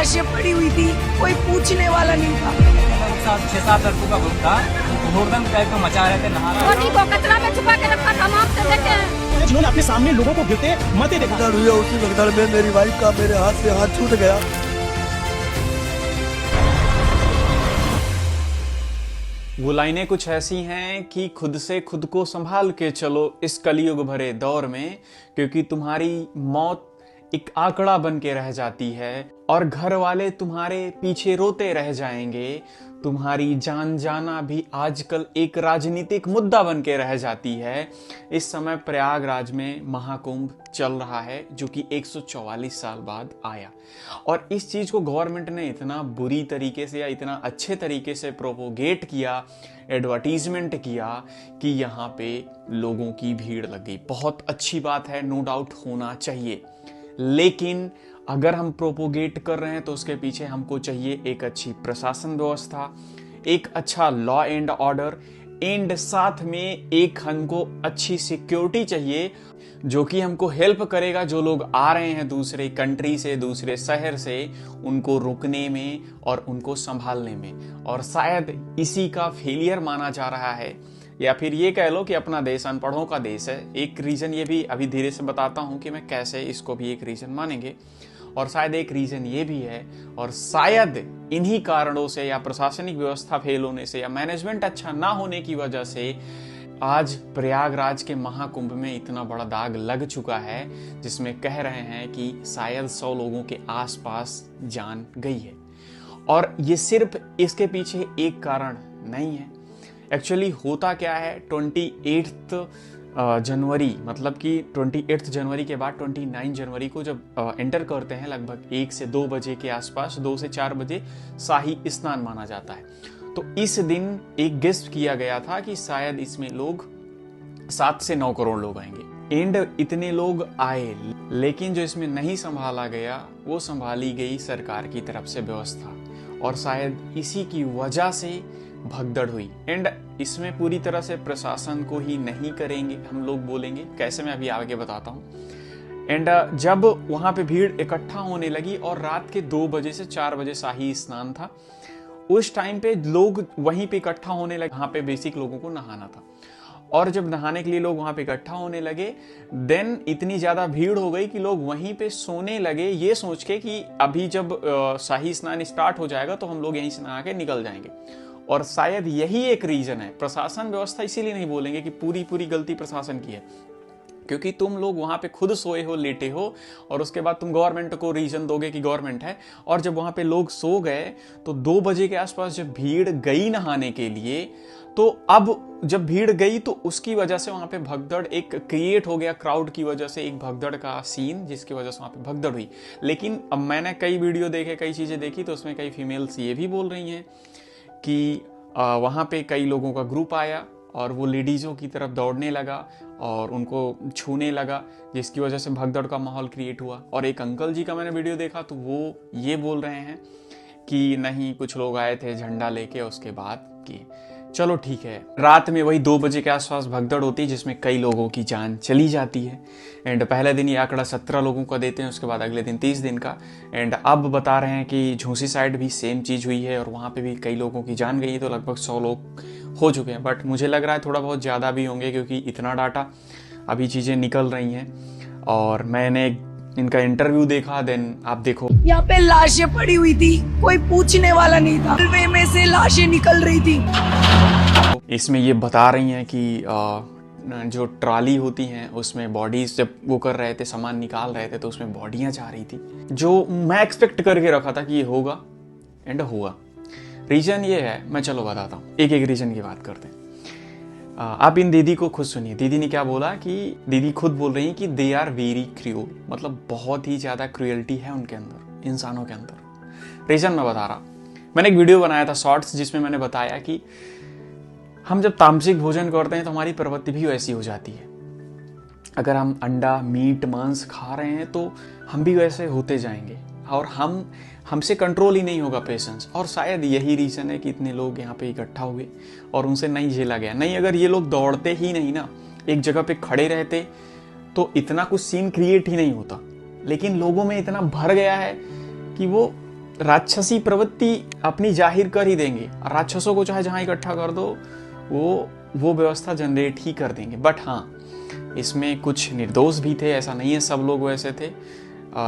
लाशें पड़ी हुई थी, कोई पूछने वाला नहीं था। 6-7 लड़कों का ग्रुप था, हुड़दंग टाइप का मचा रहे थे, नहा रहे बॉडी को कचरा में छुपा के रखा था, हम आपसे देखे हैं। जिन्होंने अपने सामने लोगों को गिरते मरते देखा। भगदड़ हुई, उसी भगदड़ में मेरी वाइफ का मेरे हाथ से हाथ छूट गया। वो लाइनें कुछ ऐसी हैं कि खुद से खुद को संभाल के चलो इस कलयुग भरे दौर में, क्योंकि तुम्हारी मौत एक आंकड़ा बन के रह जाती है और घर वाले तुम्हारे पीछे रोते रह जाएंगे। तुम्हारी जान जाना भी आजकल एक राजनीतिक मुद्दा बन के रह जाती है। इस समय प्रयागराज में महाकुंभ चल रहा है, जो कि 144 साल बाद आया, और इस चीज को गवर्नमेंट ने इतना बुरी तरीके से या इतना अच्छे तरीके से प्रोपोगेट किया, एडवर्टीजमेंट किया कि यहाँ पे लोगों की भीड़ लग गई। बहुत अच्छी बात है, नो डाउट होना चाहिए, लेकिन अगर हम प्रोपोगेट कर रहे हैं तो उसके पीछे हमको चाहिए एक अच्छी प्रशासन व्यवस्था, एक अच्छा लॉ एंड ऑर्डर, एंड साथ में एक हमको अच्छी सिक्योरिटी चाहिए जो कि हमको हेल्प करेगा। जो लोग आ रहे हैं दूसरे कंट्री से, दूसरे शहर से, उनको रुकने में और उनको संभालने में। और शायद इसी का फेलियर माना जा रहा है, या फिर ये कह लो कि अपना देश अनपढ़ों का देश है। एक रीजन ये भी अभी धीरे से बताता हूं कि मैं कैसे इसको भी एक रीजन मानेंगे, और शायद एक रीजन ये भी है, और शायद इन्हीं कारणों से या प्रशासनिक व्यवस्था फेल होने से या मैनेजमेंट अच्छा ना होने की वजह से आज प्रयागराज के महाकुंभ में इतना बड़ा दाग लग चुका है, जिसमें कह रहे हैं कि शायद 100 लोगों के आसपास जान गई है। और ये सिर्फ इसके पीछे एक कारण नहीं है। एक्चुअली होता क्या है, 28 जनवरी, मतलब कि 28 जनवरी के बाद 29 जनवरी को जब एंटर करते हैं, लगभग 1 से 2 बजे के आसपास, 2 से 4 बजे शाही स्नान माना जाता है। तो इस दिन एक गेस्ट किया गया था कि शायद इसमें लोग 7 से 9 करोड़ लोग आएंगे, एंड इतने लोग आए, लेकिन जो इसमें नहीं संभाला गया वो संभाली गई सरकार की तरफ से व्यवस्था, और शायद इसी की वजह से भगदड़ हुई। एंड इसमें पूरी तरह से प्रशासन को ही नहीं करेंगे, हम लोग बोलेंगे कैसे, मैं अभी आगे बताता हूँ। एंड जब वहां पे भीड़ इकट्ठा होने लगी और रात के 2 बजे से 4 बजे शाही स्नान था, उस टाइम पे लोग वहीं पे इकट्ठा होने लगे। वहां पे बेसिक लोगों को नहाना था, और जब नहाने के लिए लोग वहां पे इकट्ठा होने लगे, देन इतनी ज्यादा भीड़ हो गई कि लोग वहीं पे सोने लगे, ये सोच के कि अभी जब शाही स्नान स्टार्ट हो जाएगा तो हम लोग यहीं से नहा के निकल जाएंगे। और शायद यही एक रीजन है। प्रशासन व्यवस्था इसीलिए नहीं बोलेंगे कि पूरी गलती प्रशासन की है, क्योंकि तुम लोग वहां पे खुद सोए हो, लेटे हो, और उसके बाद तुम गवर्नमेंट को रीजन दोगे कि गवर्नमेंट है। और जब वहां पे लोग सो गए तो 2 बजे के आसपास जब भीड़ गई नहाने के लिए, तो अब जब भीड़ गई तो उसकी वजह से वहां पे भगदड़ एक क्रिएट हो गया, क्राउड की वजह से एक भगदड़ का सीन, जिसकी वजह से वहां पे भगदड़ हुई। लेकिन अब मैंने कई वीडियो देखे, कई चीजें देखी, तो उसमें कई फीमेल्स ये भी बोल रही हैं कि वहाँ पे कई लोगों का ग्रुप आया और वो लेडीज़ों की तरफ दौड़ने लगा और उनको छूने लगा, जिसकी वजह से भगदड़ का माहौल क्रिएट हुआ। और एक अंकल जी का मैंने वीडियो देखा तो वो ये बोल रहे हैं कि नहीं, कुछ लोग आए थे झंडा लेके, उसके बाद कि चलो ठीक है। रात में वही 2 बजे के आसपास भगदड़ होती है, जिसमें कई लोगों की जान चली जाती है। एंड पहले दिन ये आंकड़ा 17 लोगों का देते हैं, उसके बाद अगले दिन 30 दिन का। एंड अब बता रहे हैं कि झूसी साइड भी सेम चीज़ हुई है और वहाँ पे भी कई लोगों की जान गई है, तो लगभग 100 लोग हो चुके हैं। बट मुझे लग रहा है थोड़ा बहुत ज़्यादा भी होंगे, क्योंकि इतना डाटा अभी चीज़ें निकल रही हैं। और मैंने इनका इंटरव्यू देखा, देन आप देखो, यहाँ पे लाशें पड़ी हुई थी, कोई पूछने वाला नहीं था। रेलवे में से लाशें निकल रही थी। इसमें ये बता रही हैं कि जो ट्रॉली होती हैं उसमें बॉडीज जब वो कर रहे थे, सामान निकाल रहे थे, तो उसमें बॉडियां जा रही थी, जो मैं एक्सपेक्ट करके रखा था कि ये होगा, एंड हुआ। रीजन ये है, मैं चलो बताता हूँ, एक रीजन की बात करते हैं। आप इन दीदी को खुद सुनिए। दीदी ने क्या बोला कि दीदी खुद बोल रही हैं कि दे आर वेरी क्रूअल, मतलब बहुत ही ज़्यादा क्रूअल्टी है उनके अंदर, इंसानों के अंदर। रीजन मैं बता रहा, मैंने एक वीडियो बनाया था शॉर्ट्स, जिसमें मैंने बताया कि हम जब तामसिक भोजन करते हैं तो हमारी प्रवृत्ति भी वैसी हो जाती है। अगर हम अंडा, मीट, मांस खा रहे हैं तो हम भी वैसे होते जाएंगे, और हमसे कंट्रोल ही नहीं होगा पेशेंस। और शायद यही रीज़न है कि इतने लोग यहाँ पे इकट्ठा हुए और उनसे नहीं झेला गया। नहीं, अगर ये लोग दौड़ते ही नहीं ना, एक जगह पे खड़े रहते, तो इतना कुछ सीन क्रिएट ही नहीं होता। लेकिन लोगों में इतना भर गया है कि वो राक्षसी प्रवृत्ति अपनी जाहिर कर ही देंगे। राक्षसों को चाहे जहां इकट्ठा कर दो, वो व्यवस्था जनरेट ही कर देंगे। बट हाँ, इसमें कुछ निर्दोष भी थे, ऐसा नहीं है सब लोग वैसे थे।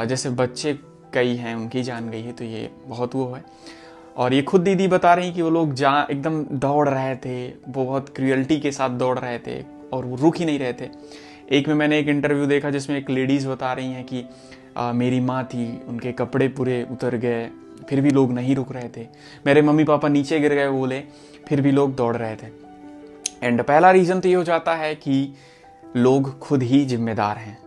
जैसे बच्चे कई हैं, उनकी जान गई है, तो ये बहुत वो है। और ये खुद दीदी बता रही कि वो लोग एकदम दौड़ रहे थे, वो बहुत क्रियल्टी के साथ दौड़ रहे थे और वो रुक ही नहीं रहे थे। एक में मैंने एक इंटरव्यू देखा जिसमें एक लेडीज़ बता रही हैं कि मेरी माँ थी, उनके कपड़े पूरे उतर गए, फिर भी लोग नहीं रुक रहे थे। मेरे मम्मी पापा नीचे गिर गए बोले, फिर भी लोग दौड़ रहे थे। एंड पहला रीज़न तो ये हो जाता है कि लोग खुद ही जिम्मेदार हैं।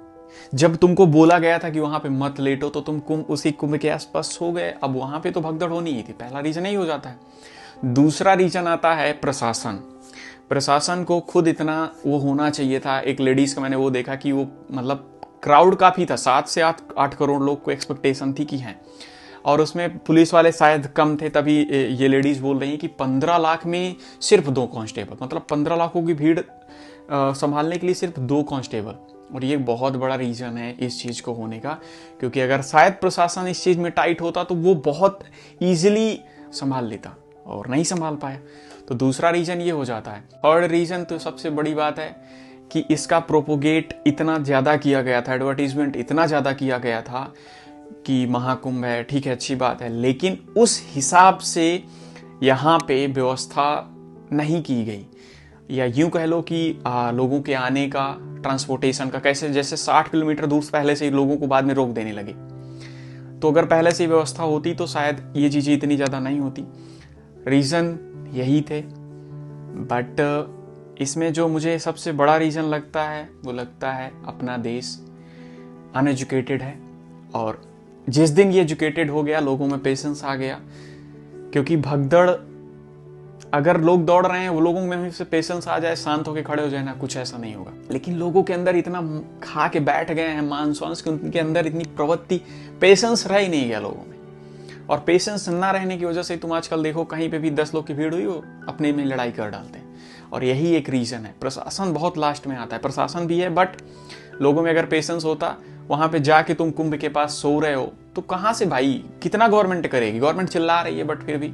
जब तुमको बोला गया था कि वहां पे मत लेटो तो तुम उसी कुंभ के आसपास सो गए। अब वहां पे तो भगदड़ होनी ही थी। पहला रीजन यही हो जाता है। दूसरा रीजन आता है प्रशासन। प्रशासन को खुद इतना वो होना चाहिए था। एक लेडीज का मैंने वो देखा कि वो मतलब क्राउड काफी था, 7 से 8 करोड़ लोग को एक्सपेक्टेशन थी कि हैं, और उसमें पुलिस वाले शायद कम थे। तभी ये लेडीज बोल रही हैं कि 15 लाख में सिर्फ 2 कांस्टेबल, मतलब 15 लाखों की भीड़ संभालने के लिए सिर्फ 2 कांस्टेबल। और ये बहुत बड़ा रीज़न है इस चीज़ को होने का, क्योंकि अगर शायद प्रशासन इस चीज़ में टाइट होता तो वो बहुत ईजिली संभाल लेता, और नहीं संभाल पाया। तो दूसरा रीज़न ये हो जाता है। थर्ड रीज़न तो सबसे बड़ी बात है कि इसका प्रोपोगेट इतना ज़्यादा किया गया था, एडवर्टीजमेंट इतना ज़्यादा किया गया था कि महाकुंभ है, ठीक है, अच्छी बात है, लेकिन उस हिसाब से यहाँ पे व्यवस्था नहीं की गई। या यूं कह लो कि लोगों के आने का, ट्रांसपोर्टेशन का, कैसे जैसे 60 किलोमीटर दूर पहले से ही लोगों को बाद में रोक देने लगे। तो अगर पहले से ही व्यवस्था होती तो शायद ये चीज़ें इतनी ज़्यादा नहीं होती। रीज़न यही थे। बट इसमें जो मुझे सबसे बड़ा रीज़न लगता है वो लगता है अपना देश अनएजुकेटेड है। और जिस दिन ये एजुकेटेड हो गया, लोगों में पेशेंस आ गया, क्योंकि भगदड़ अगर लोग दौड़ रहे हैं, वो लोगों में से पेशेंस आ जाए, शांत होकर खड़े हो जाए ना, कुछ ऐसा नहीं होगा। लेकिन लोगों के अंदर इतना खा के बैठ गए हैं मानसॉन्स कि उनके अंदर इतनी प्रवृत्ति, पेशेंस रह ही नहीं गया लोगों में। और पेशेंस ना रहने की वजह से तुम आजकल देखो कहीं पे भी 10 लोग की भीड़ हुई हो, अपने में लड़ाई कर डालते हैं। और यही एक रीज़न है। प्रशासन बहुत लास्ट में आता है। प्रशासन भी है, बट लोगों में अगर पेशेंस होता, वहां पे जाके तुम कुंभ के पास सो रहे हो तो कहाँ से भाई, कितना गवर्नमेंट करेगी? गवर्नमेंट चिल्ला रही है बट फिर भी।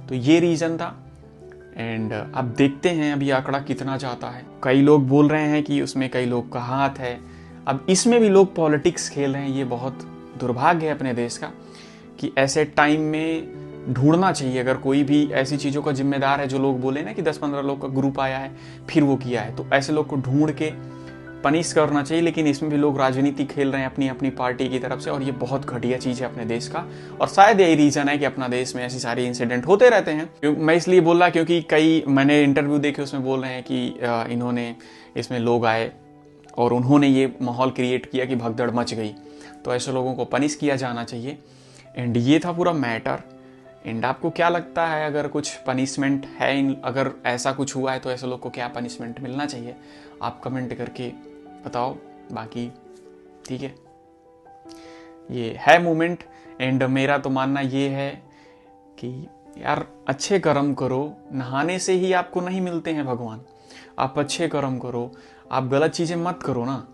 तो ये रीज़न था। एंड अब देखते हैं अभी आंकड़ा कितना जाता है। कई लोग बोल रहे हैं कि उसमें कई लोग का हाथ है। अब इसमें भी लोग पॉलिटिक्स खेल रहे हैं। ये बहुत दुर्भाग्य है अपने देश का कि ऐसे टाइम में ढूंढना चाहिए, अगर कोई भी ऐसी चीज़ों का जिम्मेदार है, जो लोग बोले ना कि 10-15 लोग का ग्रुप आया है फिर वो किया है, तो ऐसे लोग को ढूंढ के पनिश करना चाहिए। लेकिन इसमें भी लोग राजनीति खेल रहे हैं अपनी अपनी पार्टी की तरफ से, और ये बहुत घटिया चीज़ है अपने देश का। और शायद यही रीज़न है कि अपना देश में ऐसी सारी इंसिडेंट होते रहते हैं। मैं इसलिए बोल रहा क्योंकि कई मैंने इंटरव्यू देखे, उसमें बोल रहे हैं कि इन्होंने, इसमें लोग आए और उन्होंने ये माहौल क्रिएट किया कि भगदड़ मच गई। तो ऐसे लोगों को पनिश किया जाना चाहिए। एंड ये था पूरा मैटर। एंड आपको क्या लगता है, अगर कुछ पनिशमेंट है, अगर ऐसा कुछ हुआ है तो ऐसे लोग को क्या पनिशमेंट मिलना चाहिए? आप कमेंट करके बताओ। बाकी ठीक है, ये है मूवमेंट। एंड मेरा तो मानना ये है कि यार अच्छे कर्म करो। नहाने से ही आपको नहीं मिलते हैं भगवान। आप अच्छे कर्म करो, आप गलत चीज़ें मत करो ना।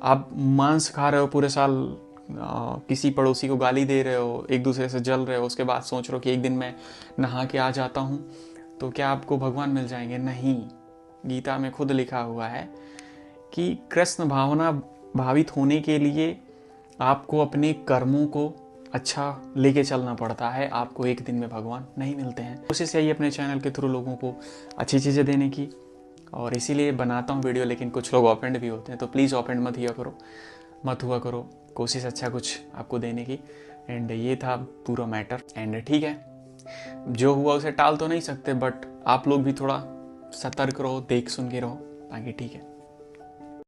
आप मांस खा रहे हो पूरे साल, किसी पड़ोसी को गाली दे रहे हो, एक दूसरे से जल रहे हो, उसके बाद सोच रहे हो कि एक दिन मैं नहा के आ जाता हूँ तो क्या आपको भगवान मिल जाएंगे? नहीं। गीता में खुद लिखा हुआ है कि कृष्ण भावना भावित होने के लिए आपको अपने कर्मों को अच्छा लेके चलना पड़ता है। आपको एक दिन में भगवान नहीं मिलते हैं। कोशिश यही अपने चैनल के थ्रू लोगों को अच्छी चीज़ें देने की, और इसीलिए बनाता हूँ वीडियो। लेकिन कुछ लोग ऑफेंड भी होते हैं, तो प्लीज़ ऑफेंड मत हुआ करो। कोशिश अच्छा कुछ आपको देने की। एंड ये था पूरा मैटर। एंड ठीक है, जो हुआ उसे टाल तो नहीं सकते, बट आप लोग भी थोड़ा सतर्क रहो, देख सुन के रहो। बाकी ठीक है।